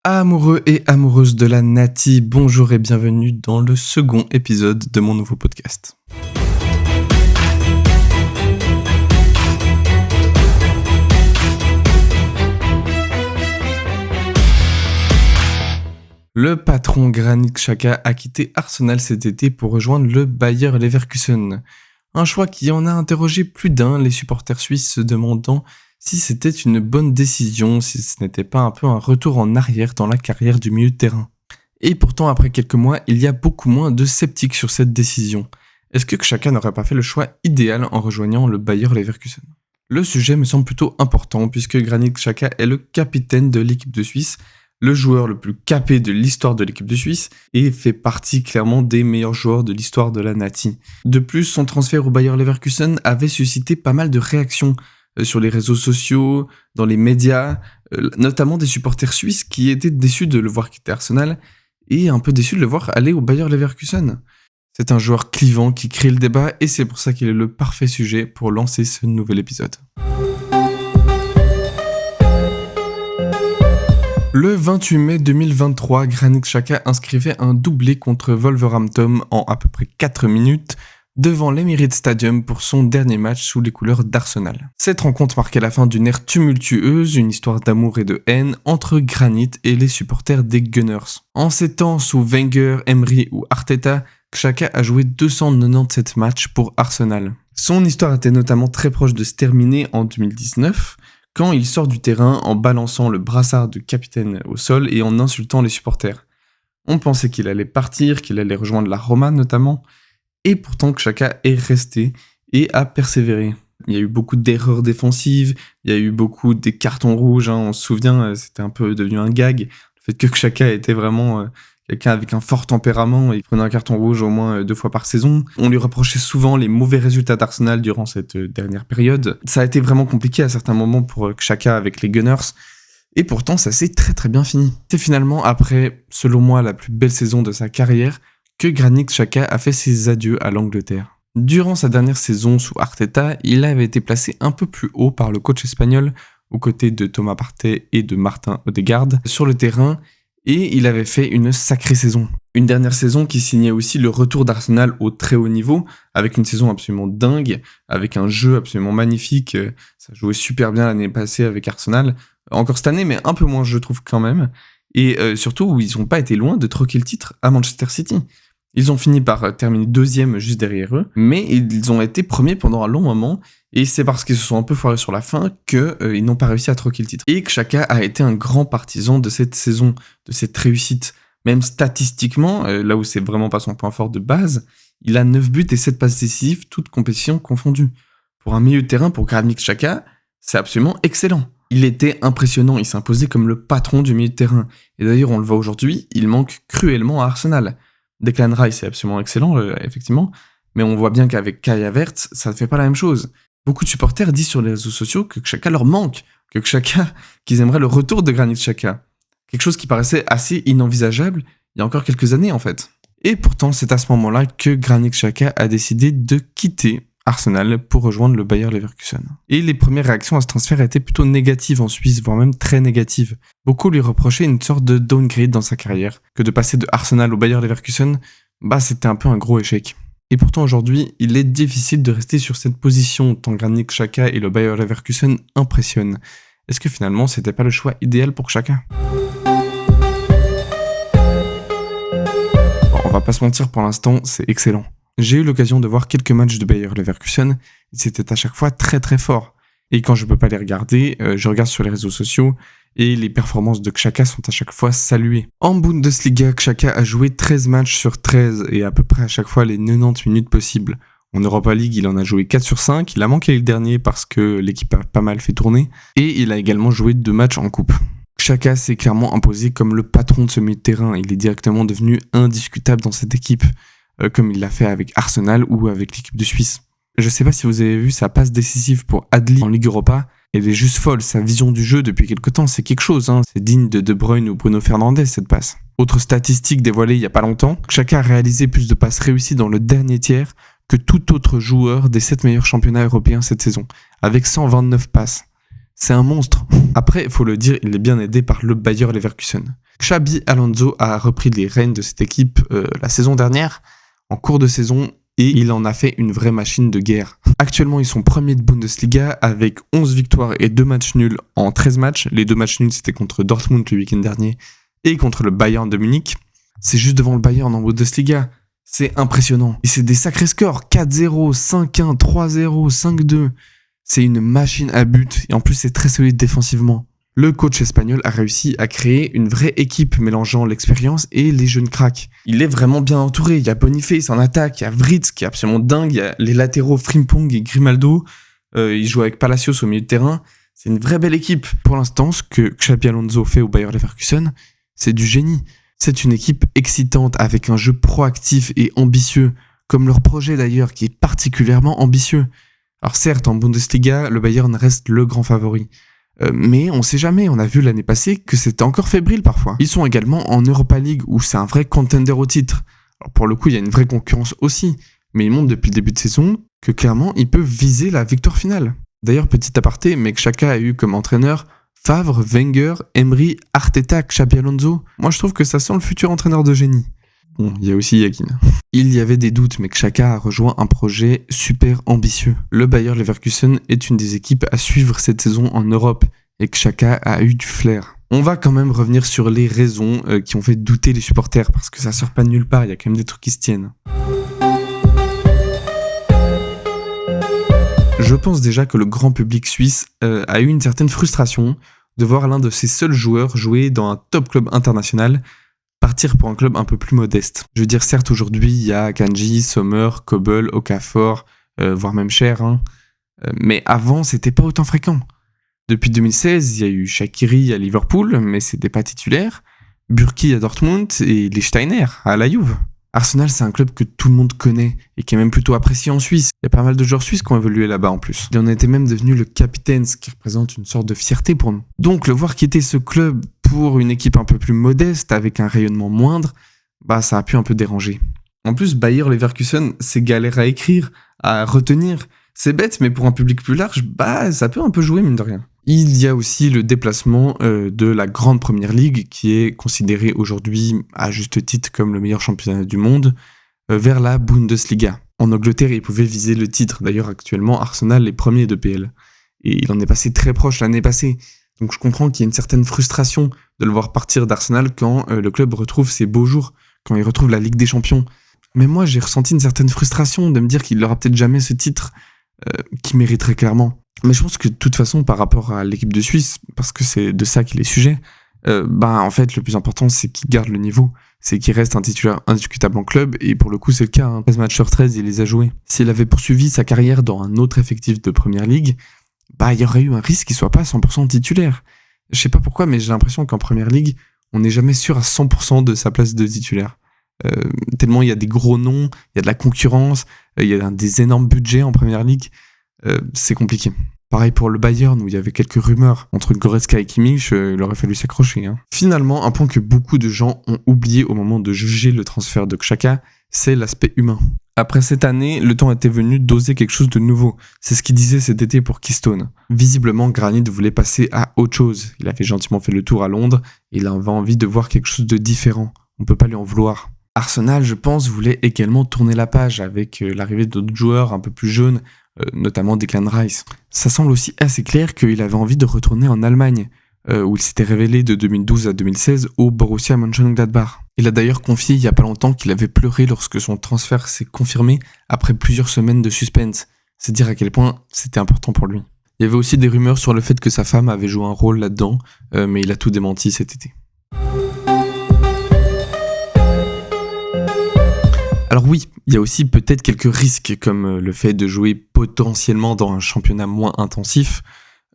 Amoureux et amoureuses de la Nati, bonjour et bienvenue dans le second épisode de mon nouveau podcast. Le patron Granit Xhaka a quitté Arsenal cet été pour rejoindre le Bayer Leverkusen. Un choix qui en a interrogé plus d'un, les supporters suisses se demandant si c'était une bonne décision, si ce n'était pas un peu un retour en arrière dans la carrière du milieu de terrain. Et pourtant, après quelques mois, il y a beaucoup moins de sceptiques sur cette décision. Est-ce que Xhaka n'aurait pas fait le choix idéal en rejoignant le Bayer Leverkusen ? Le sujet me semble plutôt important puisque Granit Xhaka est le capitaine de l'équipe de Suisse, le joueur le plus capé de l'histoire de l'équipe de Suisse et fait partie clairement des meilleurs joueurs de l'histoire de la Nati. De plus, son transfert au Bayer Leverkusen avait suscité pas mal de réactions sur les réseaux sociaux, dans les médias, notamment des supporters suisses qui étaient déçus de le voir quitter Arsenal et un peu déçus de le voir aller au Bayer Leverkusen. C'est un joueur clivant qui crée le débat et c'est pour ça qu'il est le parfait sujet pour lancer ce nouvel épisode. Le 28 mai 2023, Granit Xhaka inscrivait un doublé contre Wolverhampton en à peu près 4 minutes devant l'Emirates Stadium pour son dernier match sous les couleurs d'Arsenal. Cette rencontre marquait la fin d'une ère tumultueuse, une histoire d'amour et de haine entre Granit et les supporters des Gunners. En ces temps, sous Wenger, Emery ou Arteta, Xhaka a joué 297 matchs pour Arsenal. Son histoire était notamment très proche de se terminer en 2019, quand il sort du terrain en balançant le brassard de capitaine au sol et en insultant les supporters. On pensait qu'il allait partir, qu'il allait rejoindre la Roma notamment, et pourtant Xhaka est resté et a persévéré. Il y a eu beaucoup d'erreurs défensives, il y a eu beaucoup des cartons rouges, on se souvient, c'était un peu devenu un gag, le fait que Xhaka était vraiment quelqu'un avec un fort tempérament, et il prenait un carton rouge au moins 2 fois par saison. On lui reprochait souvent les mauvais résultats d'Arsenal durant cette dernière période. Ça a été vraiment compliqué à certains moments pour Xhaka avec les Gunners, et pourtant ça s'est très très bien fini. C'est finalement après, selon moi, la plus belle saison de sa carrière, que Granit Xhaka a fait ses adieux à l'Angleterre. Durant sa dernière saison sous Arteta, il avait été placé un peu plus haut par le coach espagnol, aux côtés de Thomas Partey et de Martin Odegaard, sur le terrain, et il avait fait une sacrée saison. Une dernière saison qui signait aussi le retour d'Arsenal au très haut niveau, avec une saison absolument dingue, avec un jeu absolument magnifique. Ça jouait super bien l'année passée avec Arsenal, encore cette année, mais un peu moins je trouve quand même, et surtout où ils n'ont pas été loin de troquer le titre à Manchester City. Ils ont fini par terminer 2e juste derrière eux, mais ils ont été premiers pendant un long moment, et c'est parce qu'ils se sont un peu foirés sur la fin qu'ils n'ont pas réussi à troquer le titre. Et Xhaka a été un grand partisan de cette saison, de cette réussite. Même statistiquement, là où c'est vraiment pas son point fort de base, il a 9 buts et 7 passes décisives, toutes compétitions confondues. Pour un milieu de terrain, pour Granit Xhaka, c'est absolument excellent. Il était impressionnant, il s'imposait comme le patron du milieu de terrain. Et d'ailleurs, on le voit aujourd'hui, il manque cruellement à Arsenal. Declan Rice est absolument excellent, effectivement, mais on voit bien qu'avec Kai Havertz, ça ne fait pas la même chose. Beaucoup de supporters disent sur les réseaux sociaux que Xhaka leur manque, qu'ils aimeraient le retour de Granit Xhaka. Quelque chose qui paraissait assez inenvisageable il y a encore quelques années en fait. Et pourtant, c'est à ce moment-là que Granit Xhaka a décidé de quitter Arsenal pour rejoindre le Bayer Leverkusen. Et les premières réactions à ce transfert étaient plutôt négatives en Suisse, voire même très négatives. Beaucoup lui reprochaient une sorte de downgrade dans sa carrière, que de passer de Arsenal au Bayer Leverkusen, c'était un peu un gros échec. Et pourtant aujourd'hui, il est difficile de rester sur cette position tant Granit Xhaka et le Bayer Leverkusen impressionnent. Est-ce que finalement c'était pas le choix idéal pour Xhaka ? Bon, on va pas se mentir, pour l'instant, c'est excellent. J'ai eu l'occasion de voir quelques matchs de Bayer Leverkusen, et c'était à chaque fois très très fort. Et quand je peux pas les regarder, je regarde sur les réseaux sociaux, et les performances de Xhaka sont à chaque fois saluées. En Bundesliga, Xhaka a joué 13 matchs sur 13, et à peu près à chaque fois les 90 minutes possibles. En Europa League, il en a joué 4 sur 5, il a manqué le dernier parce que l'équipe a pas mal fait tourner, et il a également joué 2 matchs en coupe. Xhaka s'est clairement imposé comme le patron de ce milieu de terrain, il est directement devenu indiscutable dans cette équipe, comme il l'a fait avec Arsenal ou avec l'équipe de Suisse. Je sais pas si vous avez vu sa passe décisive pour Adli en Ligue Europa, elle est juste folle, sa vision du jeu depuis quelque temps, c'est quelque chose, c'est digne de De Bruyne ou Bruno Fernandes cette passe. Autre statistique dévoilée il y a pas longtemps, Xhaka a réalisé plus de passes réussies dans le dernier tiers que tout autre joueur des 7 meilleurs championnats européens cette saison, avec 129 passes. C'est un monstre. Après, il faut le dire, il est bien aidé par le Bayer Leverkusen. Xabi Alonso a repris les rênes de cette équipe la saison dernière, en cours de saison, et il en a fait une vraie machine de guerre. Actuellement, ils sont premiers de Bundesliga avec 11 victoires et 2 matchs nuls en 13 matchs. Les 2 matchs nuls, c'était contre Dortmund le week-end dernier et contre le Bayern de Munich. C'est juste devant le Bayern en Bundesliga. C'est impressionnant. Et c'est des sacrés scores. 4-0, 5-1, 3-0, 5-2. C'est une machine à but et en plus, c'est très solide défensivement. Le coach espagnol a réussi à créer une vraie équipe mélangeant l'expérience et les jeunes cracks. Il est vraiment bien entouré. Il y a Boniface en attaque, il y a Vritz qui est absolument dingue, il y a les latéraux Frimpong et Grimaldo. Il joue avec Palacios au milieu de terrain. C'est une vraie belle équipe. Pour l'instant, ce que Xabi Alonso fait au Bayer Leverkusen, c'est du génie. C'est une équipe excitante avec un jeu proactif et ambitieux, comme leur projet d'ailleurs qui est particulièrement ambitieux. Alors certes, en Bundesliga, le Bayern reste le grand favori. Mais on sait jamais, on a vu l'année passée que c'était encore fébrile parfois. Ils sont également en Europa League où c'est un vrai contender au titre. Alors pour le coup, il y a une vraie concurrence aussi, mais ils montrent depuis le début de saison que clairement, ils peuvent viser la victoire finale. D'ailleurs, petit aparté, mais Xhaka a eu comme entraîneur Favre, Wenger, Emery, Arteta, Xabi Alonso. Moi, je trouve que ça sent le futur entraîneur de génie. Bon, il y a aussi Yakin. Il y avait des doutes, mais Xhaka a rejoint un projet super ambitieux. Le Bayer Leverkusen est une des équipes à suivre cette saison en Europe, et Xhaka a eu du flair. On va quand même revenir sur les raisons qui ont fait douter les supporters, parce que ça sort pas de nulle part, il y a quand même des trucs qui se tiennent. Je pense déjà que le grand public suisse a eu une certaine frustration de voir l'un de ses seuls joueurs jouer dans un top club international partir pour un club un peu plus modeste. Je veux dire, certes, aujourd'hui, il y a Kanji, Sommer, Kobel, Okafor, voire même Cher, mais avant, c'était pas autant fréquent. Depuis 2016, il y a eu Shaqiri à Liverpool, mais c'était pas titulaire, Burki à Dortmund et les Steiner à la Juve. Arsenal, c'est un club que tout le monde connaît et qui est même plutôt apprécié en Suisse. Il y a pas mal de joueurs suisses qui ont évolué là-bas en plus. Il en était même devenu le capitaine, ce qui représente une sorte de fierté pour nous. Donc, le voir quitter ce club pour une équipe un peu plus modeste, avec un rayonnement moindre, ça a pu un peu déranger. En plus, Bayer Leverkusen, c'est galère à écrire, à retenir. C'est bête, mais pour un public plus large, ça peut un peu jouer, mine de rien. Il y a aussi le déplacement de la grande première ligue, qui est considérée aujourd'hui, à juste titre, comme le meilleur championnat du monde, vers la Bundesliga. En Angleterre, ils pouvaient viser le titre. D'ailleurs, actuellement, Arsenal est premier de PL. Et il en est passé très proche l'année passée. Donc je comprends qu'il y a une certaine frustration de le voir partir d'Arsenal quand le club retrouve ses beaux jours, quand il retrouve la Ligue des Champions. Mais moi, j'ai ressenti une certaine frustration de me dire qu'il n'aura peut-être jamais ce titre qu'il mériterait clairement. Mais je pense que de toute façon, par rapport à l'équipe de Suisse, parce que c'est de ça qu'il est sujet, en fait, le plus important, c'est qu'il garde le niveau. C'est qu'il reste un titulaire indiscutable en club, et pour le coup, c'est le cas. 13 matchs sur 13, il les a joués. S'il avait poursuivi sa carrière dans un autre effectif de première ligue, il y aurait eu un risque qu'il soit pas à 100% titulaire. Je sais pas pourquoi, mais j'ai l'impression qu'en première ligue, on n'est jamais sûr à 100% de sa place de titulaire. Tellement il y a des gros noms, il y a de la concurrence, il y a des énormes budgets en première ligue, c'est compliqué. Pareil pour le Bayern, où il y avait quelques rumeurs entre Goretzka et Kimmich, il aurait fallu s'accrocher. Finalement, un point que beaucoup de gens ont oublié au moment de juger le transfert de Xhaka, c'est l'aspect humain. Après cette année, le temps était venu d'oser quelque chose de nouveau. C'est ce qu'il disait cet été pour Keystone. Visiblement, Granit voulait passer à autre chose. Il avait gentiment fait le tour à Londres, et il avait envie de voir quelque chose de différent. On peut pas lui en vouloir. Arsenal, je pense, voulait également tourner la page avec l'arrivée d'autres joueurs un peu plus jeunes, notamment Declan Rice. Ça semble aussi assez clair qu'il avait envie de retourner en Allemagne, où il s'était révélé de 2012 à 2016 au Borussia Mönchengladbach. Il a d'ailleurs confié il y a pas longtemps qu'il avait pleuré lorsque son transfert s'est confirmé après plusieurs semaines de suspense. C'est dire à quel point c'était important pour lui. Il y avait aussi des rumeurs sur le fait que sa femme avait joué un rôle là-dedans, mais il a tout démenti cet été. Alors oui, il y a aussi peut-être quelques risques, comme le fait de jouer potentiellement dans un championnat moins intensif,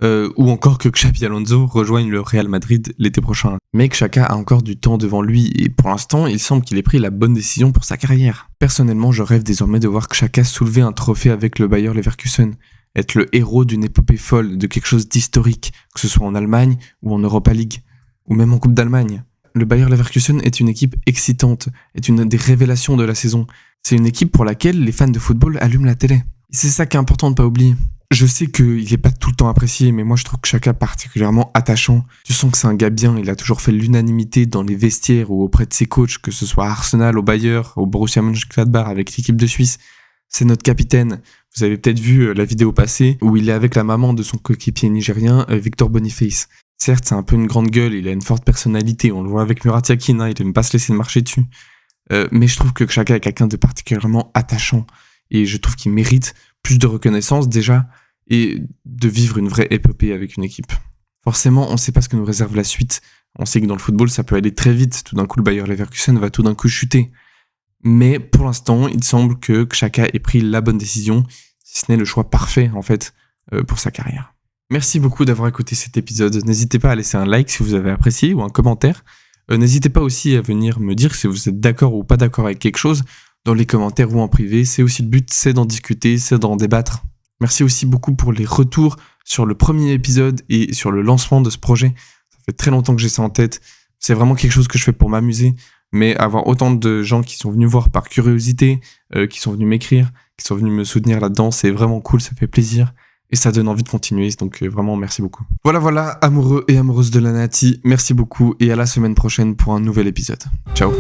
ou encore que Xabi Alonso rejoigne le Real Madrid l'été prochain. Mais Xhaka a encore du temps devant lui, et pour l'instant, il semble qu'il ait pris la bonne décision pour sa carrière. Personnellement, je rêve désormais de voir Xhaka soulever un trophée avec le Bayer Leverkusen, être le héros d'une épopée folle, de quelque chose d'historique, que ce soit en Allemagne ou en Europa League, ou même en Coupe d'Allemagne. Le Bayer Leverkusen est une équipe excitante, est une des révélations de la saison. C'est une équipe pour laquelle les fans de football allument la télé. Et c'est ça qui est important de ne pas oublier. Je sais qu'il est pas tout le temps apprécié, mais moi je trouve que Xhaka est particulièrement attachant. Tu sens que c'est un gars bien, il a toujours fait l'unanimité dans les vestiaires ou auprès de ses coachs, que ce soit à Arsenal, au Bayern, au Borussia Mönchengladbach avec l'équipe de Suisse. C'est notre capitaine. Vous avez peut-être vu la vidéo passée où il est avec la maman de son coéquipier nigérien, Victor Boniface. Certes, c'est un peu une grande gueule, il a une forte personnalité, on le voit avec Murat Yakin, il aime pas se laisser marcher dessus. Mais je trouve que Xhaka est quelqu'un de particulièrement attachant. Et je trouve qu'il mérite plus de reconnaissance déjà, et de vivre une vraie épopée avec une équipe. Forcément, on ne sait pas ce que nous réserve la suite. On sait que dans le football, ça peut aller très vite. Tout d'un coup, le Bayer Leverkusen va tout d'un coup chuter. Mais pour l'instant, il semble que Xhaka ait pris la bonne décision, si ce n'est le choix parfait, en fait, pour sa carrière. Merci beaucoup d'avoir écouté cet épisode. N'hésitez pas à laisser un like si vous avez apprécié ou un commentaire. N'hésitez pas aussi à venir me dire si vous êtes d'accord ou pas d'accord avec quelque chose dans les commentaires ou en privé. C'est aussi le but, c'est d'en discuter, c'est d'en débattre. Merci aussi beaucoup pour les retours sur le premier épisode et sur le lancement de ce projet. Ça fait très longtemps que j'ai ça en tête. C'est vraiment quelque chose que je fais pour m'amuser. Mais avoir autant de gens qui sont venus voir par curiosité, qui sont venus m'écrire, qui sont venus me soutenir là-dedans, c'est vraiment cool, ça fait plaisir. Et ça donne envie de continuer, donc vraiment merci beaucoup. Voilà, amoureux et amoureuses de la Nati, merci beaucoup et à la semaine prochaine pour un nouvel épisode. Ciao.